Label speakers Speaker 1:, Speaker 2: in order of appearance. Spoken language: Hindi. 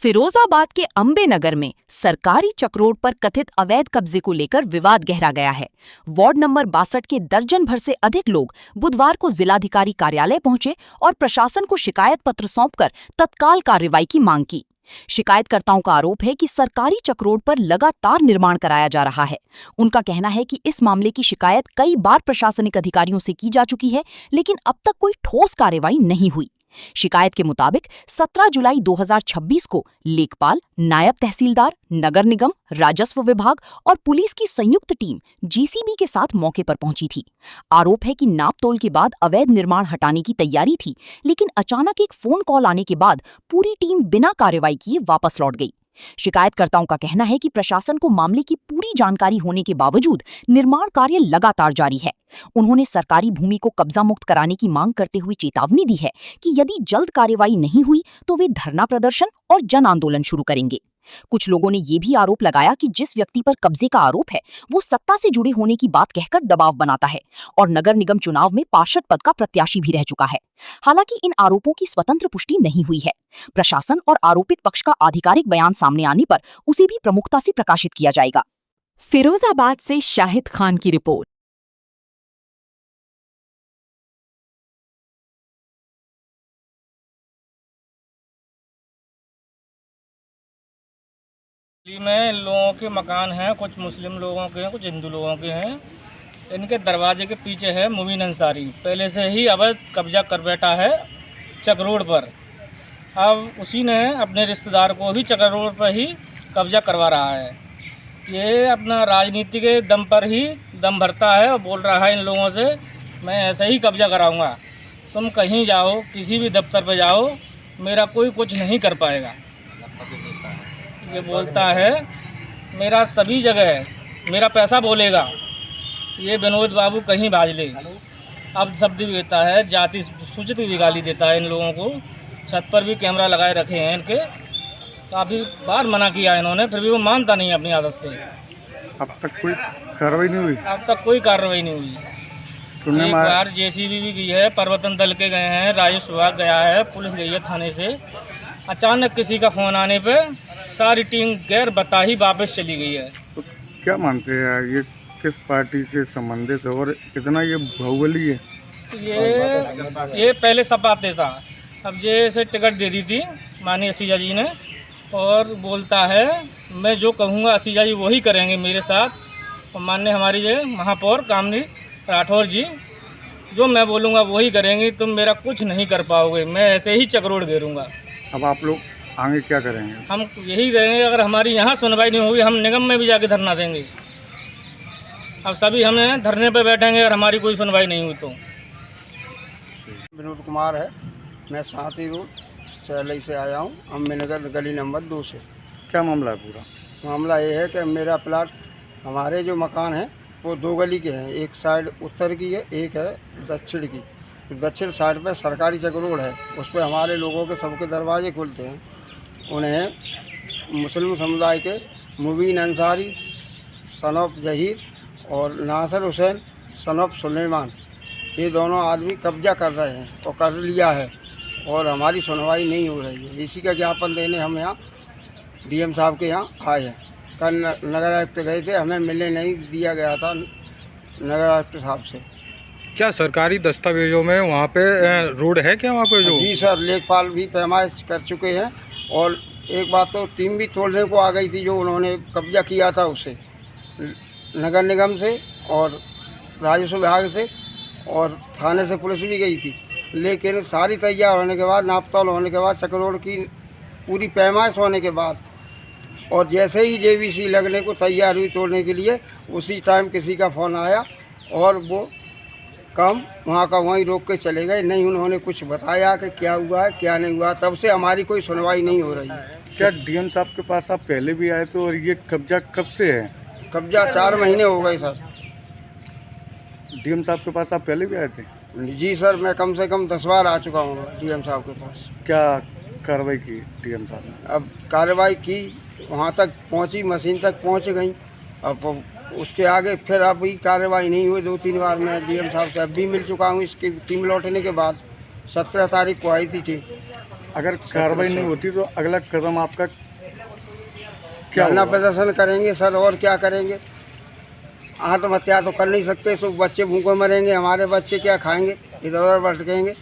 Speaker 1: फिरोजाबाद के अंबे नगर में सरकारी चक्रोड पर कथित अवैध कब्जे को लेकर विवाद गहरा गया है। वार्ड नंबर 62 के दर्जन भर से अधिक लोग बुधवार को जिलाधिकारी कार्यालय पहुंचे और प्रशासन को शिकायत पत्र सौंपकर तत्काल कार्रवाई की मांग की। शिकायतकर्ताओं का आरोप है कि सरकारी चक्रोड पर लगातार निर्माण कराया जा रहा है। उनका कहना है कि इस मामले की शिकायत कई बार प्रशासनिक अधिकारियों से की जा चुकी है, लेकिन अब तक कोई ठोस कार्रवाई नहीं हुई। शिकायत के मुताबिक 17 जुलाई 2026 को लेखपाल, नायब तहसीलदार, नगर निगम, राजस्व विभाग और पुलिस की संयुक्त टीम जीसीबी के साथ मौके पर पहुंची थी। आरोप है कि नापतोल के बाद अवैध निर्माण हटाने की तैयारी थी, लेकिन अचानक एक फोन कॉल आने के बाद पूरी टीम बिना कार्रवाई किए वापस लौट गई। शिकायतकर्ताओं का कहना है कि प्रशासन को मामले की पूरी जानकारी होने के बावजूद निर्माण कार्य लगातार जारी है। उन्होंने सरकारी भूमि को कब्जा मुक्त कराने की मांग करते हुए चेतावनी दी है कि यदि जल्द कार्रवाई नहीं हुई तो वे धरना प्रदर्शन और जन आंदोलन शुरू करेंगे। कुछ लोगों ने ये भी आरोप लगाया कि जिस व्यक्ति पर कब्जे का आरोप है वो सत्ता से जुड़े होने की बात कहकर दबाव बनाता है और नगर निगम चुनाव में पार्षद पद का प्रत्याशी भी रह चुका है। हालांकि इन आरोपों की स्वतंत्र पुष्टि नहीं हुई है। प्रशासन और आरोपित पक्ष का आधिकारिक बयान सामने आने पर उसे भी प्रमुखता से प्रकाशित किया जाएगा। फिरोजाबाद से शाहिद खान की रिपोर्ट।
Speaker 2: दिल्ली में इन लोगों के मकान हैं, कुछ मुस्लिम लोगों के हैं, कुछ हिंदू लोगों के हैं। इनके दरवाजे के पीछे है मुबीन अंसारी, पहले से ही अवैध कब्जा कर बैठा है चक्रोड पर। अब उसी ने अपने रिश्तेदार को ही चक्रोड पर ही कब्जा करवा रहा है। ये अपना राजनीति के दम पर ही दम भरता है और बोल रहा है इन लोगों से, मैं ऐसे ही कब्जा कराऊंगा, तुम कहीं जाओ, किसी भी दफ्तर पर जाओ, मेरा कोई कुछ नहीं कर पाएगा। ये बोलता है मेरा सभी जगह मेरा पैसा बोलेगा। ये विनोद बाबू कहीं भाज ले। अब शब्द भी देता है, जाति सूचित भी गाली देता है इन लोगों को। छत पर भी कैमरा लगाए रखे हैं इनके, काफ़ी बार मना किया इन्होंने, फिर भी वो मानता नहीं अपनी आदत से।
Speaker 3: अब तक कोई कार्रवाई नहीं हुई?
Speaker 2: अब तक कोई कार्रवाई नहीं हुई। एक बार जेसीबी भी गई है, प्रवर्तन दल के गए हैं, राजस्व विभाग गया है, पुलिस गई है थाने से। अचानक किसी का फ़ोन आने पे सारी टीम गैर बता ही वापस चली गई है।
Speaker 3: तो क्या मानते हैं ये किस पार्टी से संबंधित है और कितना ये बाहुबली है?
Speaker 2: ये पहले सपाते था, अब जैसे टिकट दे दी थी माननीय असीजा जी ने, और बोलता है मैं जो कहूँगा असीजा जी वही करेंगे मेरे साथ। और माननीय हमारी जो महापौर कामनी राठौर जी, जो मैं बोलूँगा वही करेंगे, तुम मेरा कुछ नहीं कर पाओगे, मैं ऐसे ही चक्रोड घेरूँगा।
Speaker 3: अब आप लोग आगे क्या करेंगे?
Speaker 2: हम यही करेंगे, अगर हमारी यहाँ सुनवाई नहीं होगी हम निगम में भी जाके धरना देंगे। अब सभी हमें धरने पे बैठेंगे अगर हमारी कोई सुनवाई नहीं हुई तो।
Speaker 4: विनोद कुमार है, मैं साथी रोड चैलई से आया हूँ, अम्बे नगर गली नंबर 2 से।
Speaker 3: क्या मामला है? पूरा
Speaker 4: मामला ये है कि मेरा प्लाट, हमारे जो मकान हैं वो 2 गली के हैं, एक साइड उत्तर की है, एक है दक्षिण की। दक्षिण साइड पे सरकारी चक्रोड है, उस पर हमारे लोगों के सबके दरवाजे खुलते हैं। उन्हें मुस्लिम समुदाय के मुबीन अंसारी सन ऑफ जहीर और नासिर हुसैन सन ऑफ सुलेमान, ये दोनों आदमी कब्जा कर रहे हैं और कर लिया है, और हमारी सुनवाई नहीं हो रही है। इसी का ज्ञापन देने हम यहाँ डीएम साहब के यहाँ आए हैं। कल नगर आयुक्त गए थे, हमें मिलने नहीं दिया गया था नगर आयुक्त साहब से।
Speaker 5: क्या सरकारी दस्तावेजों में वहाँ पे रोड है क्या वहाँ पे? जो
Speaker 4: जी सर, लेखपाल भी पैमाइश कर चुके हैं, और एक बात तो टीम भी तोड़ने को आ गई थी जो उन्होंने कब्जा किया था, उससे नगर निगम से और राजस्व विभाग से और थाने से पुलिस भी गई थी। लेकिन सारी तैयार होने के बाद, नापतोल होने के बाद, चक्रोड की पूरी पैमाइश होने के बाद, और जैसे ही जेबीसी लगने को तैयार हुई तोड़ने के लिए, उसी टाइम किसी का फ़ोन आया और वो काम वहाँ का वहीं रोक के चले गए। नहीं उन्होंने कुछ बताया कि क्या हुआ है क्या नहीं हुआ, तब से हमारी कोई सुनवाई नहीं हो रही है।
Speaker 3: क्या डीएम साहब के पास आप पहले भी आए थे और ये कब्जा कब से है?
Speaker 4: कब्जा 4 महीने हो गए सर।
Speaker 3: डीएम साहब के पास आप पहले भी आए थे?
Speaker 4: जी सर, मैं कम से कम 10 बार आ चुका हूँ डीएम साहब के पास।
Speaker 3: क्या कार्रवाई की डीएम साहब ने?
Speaker 4: अब कार्रवाई की, वहाँ तक पहुँची, मशीन तक पहुँच गई, अब उसके आगे फिर अभी कार्रवाई नहीं हुई। 2-3 बार मैं डीएम साहब से अब भी मिल चुका हूँ। इसकी टीम लौटने के बाद 17 तारीख को आई थी टीम,
Speaker 3: अगर कार्रवाई नहीं होती तो अगला कदम आपका क्या
Speaker 4: धरना
Speaker 3: होगा?
Speaker 4: प्रदर्शन करेंगे सर, और क्या करेंगे। आत्महत्या तो कर नहीं सकते, सब बच्चे भूखे मरेंगे, हमारे बच्चे क्या खाएंगे, इधर उधर भटकेंगे।